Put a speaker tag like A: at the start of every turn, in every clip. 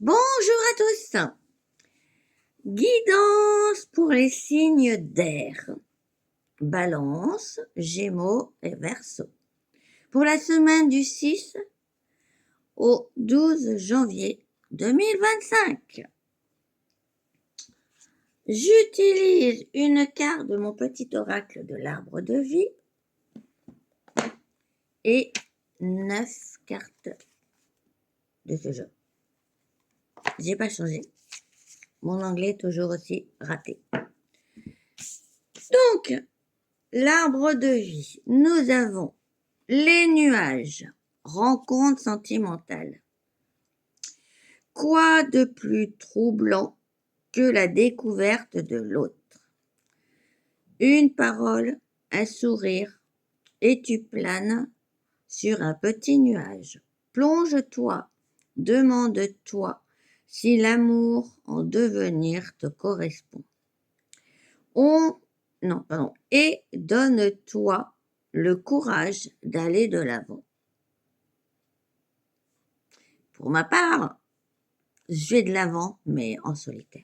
A: Bonjour à tous. Guidance pour les signes d'air. Balance, Gémeaux et Verseau. Pour la semaine du 6 au 12 janvier 2025. J'utilise une carte de mon petit oracle de l'arbre de vie et 9 cartes de ce jeu. J'ai pas changé. Mon anglais est toujours aussi raté. Donc, l'arbre de vie, nous avons les nuages, rencontre sentimentale. Quoi de plus troublant que la découverte de l'autre? Une parole, un sourire, et tu planes sur un petit nuage. Plonge-toi, demande-toi si l'amour en devenir te correspond. Et donne-toi le courage d'aller de l'avant. Pour ma part, je vais de l'avant, mais en solitaire.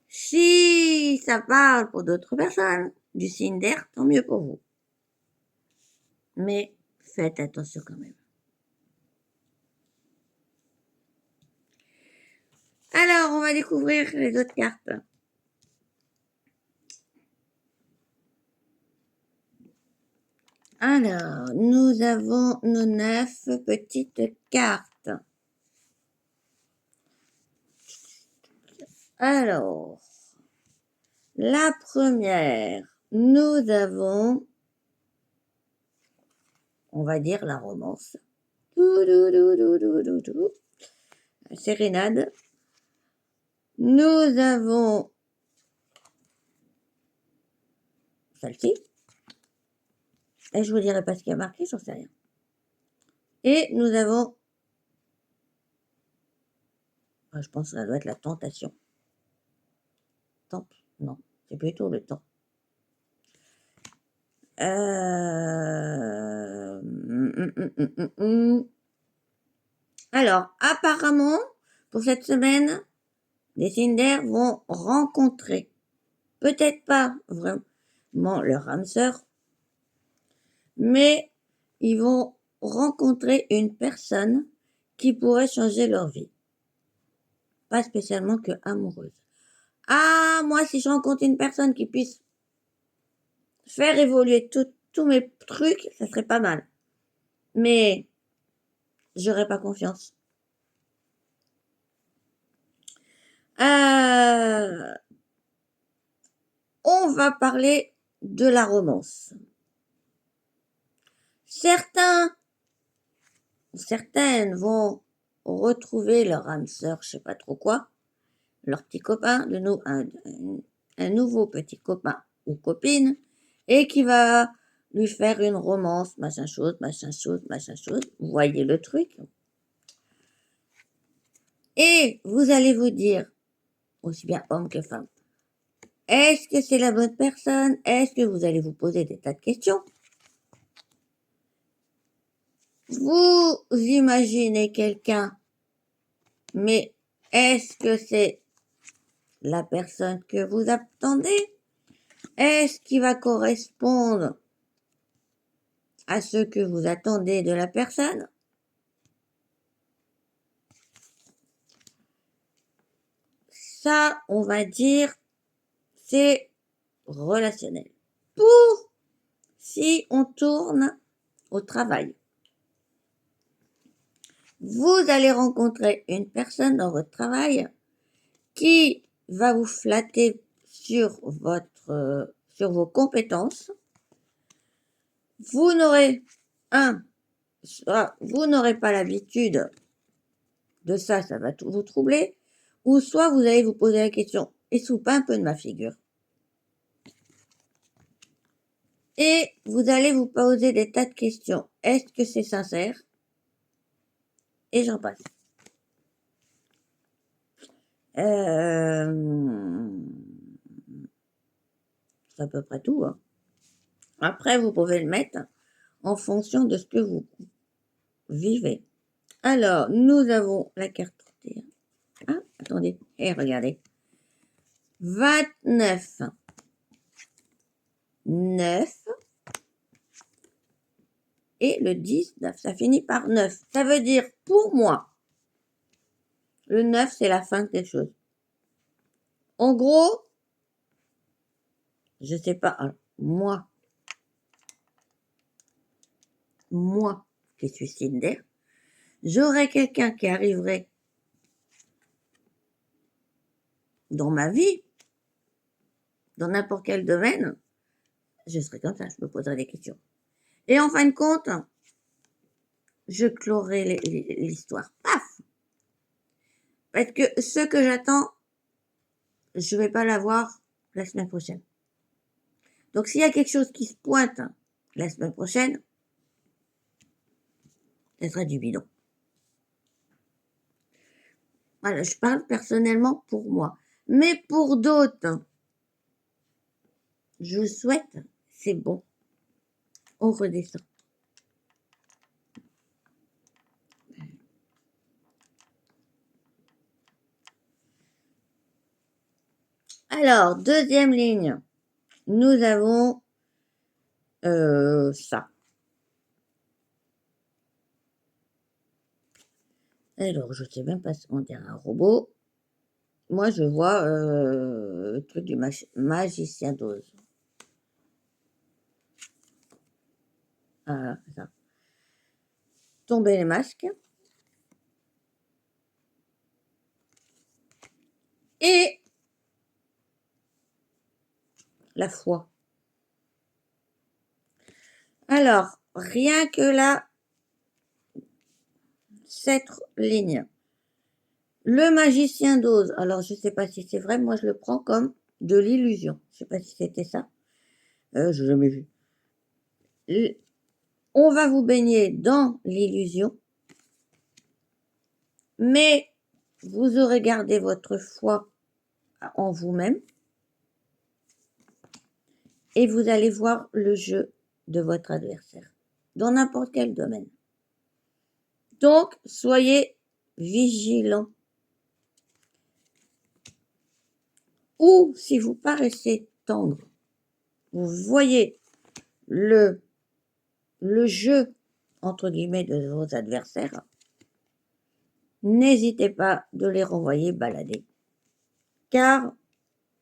A: Si ça parle pour d'autres personnes du signe d'air, tant mieux pour vous. Mais faites attention quand même. Alors, on va découvrir les autres cartes. Alors, nous avons nos 9 petites cartes. Alors, la première, nous avons, on va dire la romance. Sérénade. Nous avons celle-ci. Et je vous dirai pas ce qui a marqué, j'en sais rien. Et nous avons, je pense que ça doit être la tentation. Non, c'est plutôt le temps. Alors, apparemment, pour cette semaine, les signes d'air vont rencontrer, peut-être pas vraiment leur âme sœur, mais ils vont rencontrer une personne qui pourrait changer leur vie. Pas spécialement que amoureuse. Ah, moi, si je rencontre une personne qui puisse faire évoluer tous mes trucs, ça serait pas mal. Mais j'aurais pas confiance. On va parler de la romance. Certaines vont retrouver leur âme sœur, je sais pas trop quoi, leur petit copain, un nouveau petit copain ou copine, et qui va lui faire une romance, machin chose. Vous voyez le truc. Et vous allez vous dire, aussi bien homme que femme, est-ce que c'est la bonne personne? Est-ce que vous allez vous poser des tas de questions? Vous imaginez quelqu'un, mais est-ce que c'est la personne que vous attendez? Est-ce qu'il va correspondre à ce que vous attendez de la personne? Ça, on va dire, c'est relationnel. Si on tourne au travail, vous allez rencontrer une personne dans votre travail qui va vous flatter sur vos compétences. Vous n'aurez vous n'aurez pas l'habitude de ça, ça va vous troubler, ou soit vous allez vous poser la question, est-ce pas un peu de ma figure? Et vous allez vous poser des tas de questions. Est-ce que c'est sincère? Et j'en passe. C'est à peu près tout. Hein. Après, vous pouvez le mettre en fonction de ce que vous vivez. Alors, nous avons la carte 31. Ah, attendez, regardez. 29. 9. Et le 19, ça finit par 9. Ça veut dire, pour moi, le 9, c'est la fin de quelque chose. En gros, je sais pas, alors, moi, qui suis Cinder, j'aurais quelqu'un qui arriverait dans ma vie, dans n'importe quel domaine, je serais comme ça, je me poserais des questions. Et en fin de compte, je clorerai l'histoire. Paf! Parce que ce que j'attends, je vais pas l'avoir la semaine prochaine. Donc s'il y a quelque chose qui se pointe la semaine prochaine, ce sera du bidon. Voilà, je parle personnellement pour moi. Mais pour d'autres, je vous souhaite, c'est bon. On redescend. Alors, deuxième ligne, nous avons ça. Alors, je sais même pas si on dirait un robot. Moi, je vois le truc du magicien d'Oz. Voilà, ça. Tomber les masques. Et la foi. Alors, rien que là, cette ligne. Le magicien d'Oz. Alors, je ne sais pas si c'est vrai. Moi, je le prends comme de l'illusion. Je ne sais pas si c'était ça. Je n'ai jamais vu. On va vous baigner dans l'illusion. Mais vous aurez gardé votre foi en vous-même. Et vous allez voir le jeu de votre adversaire. Dans n'importe quel domaine. Donc, soyez vigilants. Ou si vous paraissez tendre, vous voyez le jeu, entre guillemets, de vos adversaires, n'hésitez pas de les renvoyer balader. Car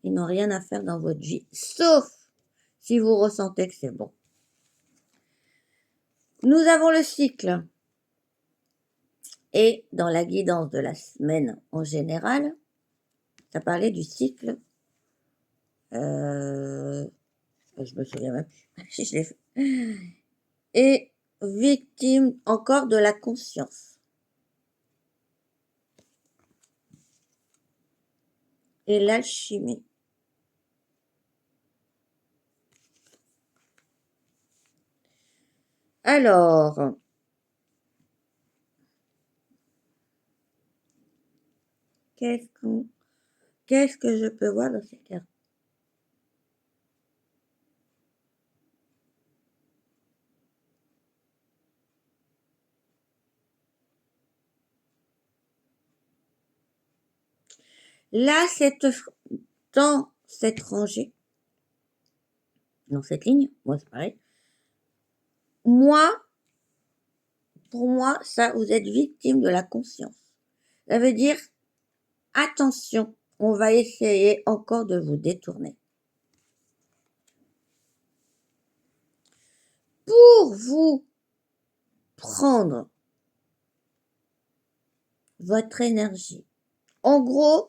A: ils n'ont rien à faire dans votre vie, sauf si vous ressentez que c'est bon. Nous avons le cycle. Et dans la guidance de la semaine en général, ça parlait du cycle. Je me souviens même plus si je l'ai fait. Et victime encore de la conscience. Et l'alchimie. Alors, qu'est-ce que je peux voir dans ces cartes? Là, dans cette rangée, dans cette ligne, moi c'est pareil. Pour moi, ça, vous êtes victime de la conscience. Ça veut dire, attention, on va essayer encore de vous détourner. Pour vous prendre votre énergie. En gros,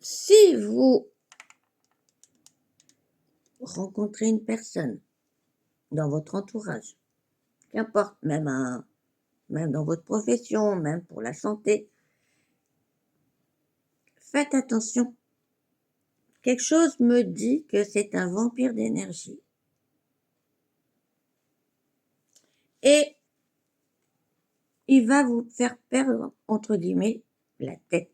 A: si vous rencontrez une personne dans votre entourage, qu'importe, même dans votre profession, même pour la santé, faites attention. Quelque chose me dit que c'est un vampire d'énergie. Et il va vous faire perdre, entre guillemets, la tête.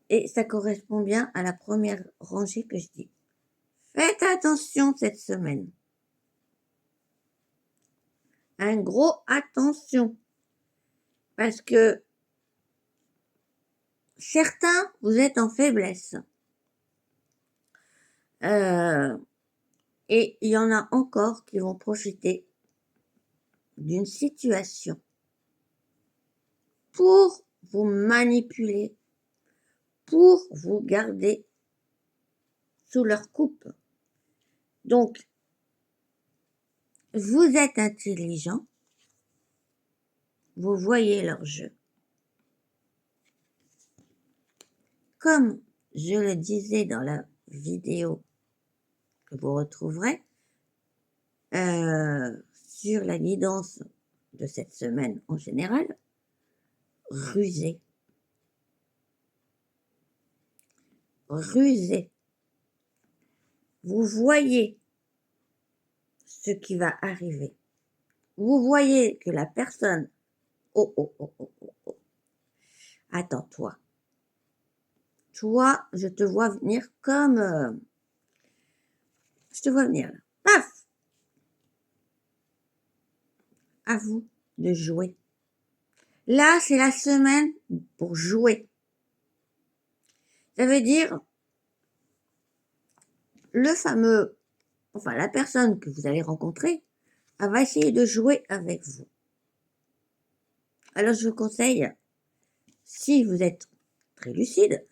A: Et ça correspond bien à la première rangée que je dis. Faites attention cette semaine. un gros attention. Parce que certains, vous êtes en faiblesse. Et il y en a encore qui vont profiter d'une situation pour vous manipuler, pour vous garder sous leur coupe. Donc, vous êtes intelligent, vous voyez leur jeu. Comme je le disais dans la vidéo que vous retrouverez sur la guidance de cette semaine en général, rusé. Rusé. Vous voyez ce qui va arriver. Vous voyez que la personne... Oh, oh, oh, oh, oh, oh. Attends, toi. Toi, je te vois venir comme... je te vois venir là. Paf! À vous de jouer. Là, c'est la semaine pour jouer. Ça veut dire le fameux... Enfin, la personne que vous allez rencontrer, elle va essayer de jouer avec vous. Alors, je vous conseille, si vous êtes très lucide,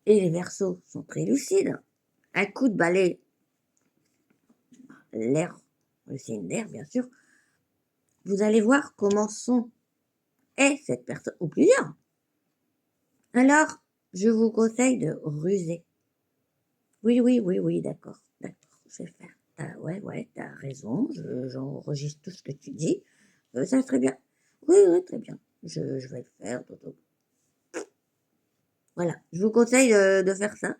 A: et les Verseaux sont très lucides, un coup de balai, l'air, le signe d'air, bien sûr, vous allez voir comment est cette personne, ou plusieurs. Alors, je vous conseille de ruser. Oui, d'accord, je vais faire. Ouais, t'as raison, j'enregistre tout ce que tu dis. Ça serait bien. Oui, très bien. Je vais le faire. Voilà, je vous conseille de faire ça.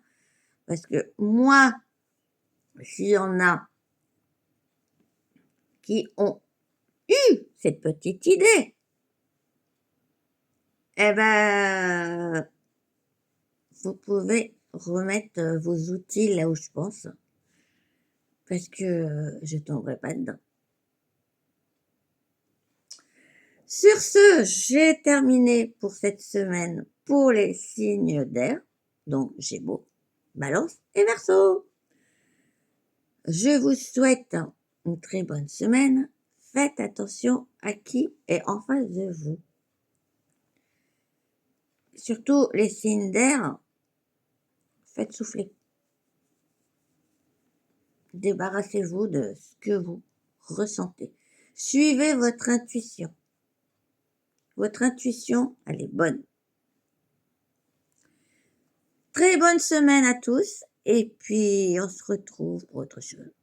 A: Parce que moi, s'il y en a qui ont eu cette petite idée, eh ben, vous pouvez remettre vos outils là où je pense. Parce que je tomberai pas dedans. Sur ce, j'ai terminé pour cette semaine pour les signes d'air, donc Gémeaux, Balance et Verseau. Je vous souhaite une très bonne semaine. Faites attention à qui est en face de vous. Surtout les signes d'air, faites souffler. Débarrassez-vous de ce que vous ressentez. Suivez votre intuition. Votre intuition, elle est bonne. Très bonne semaine à tous et puis on se retrouve pour autre chose.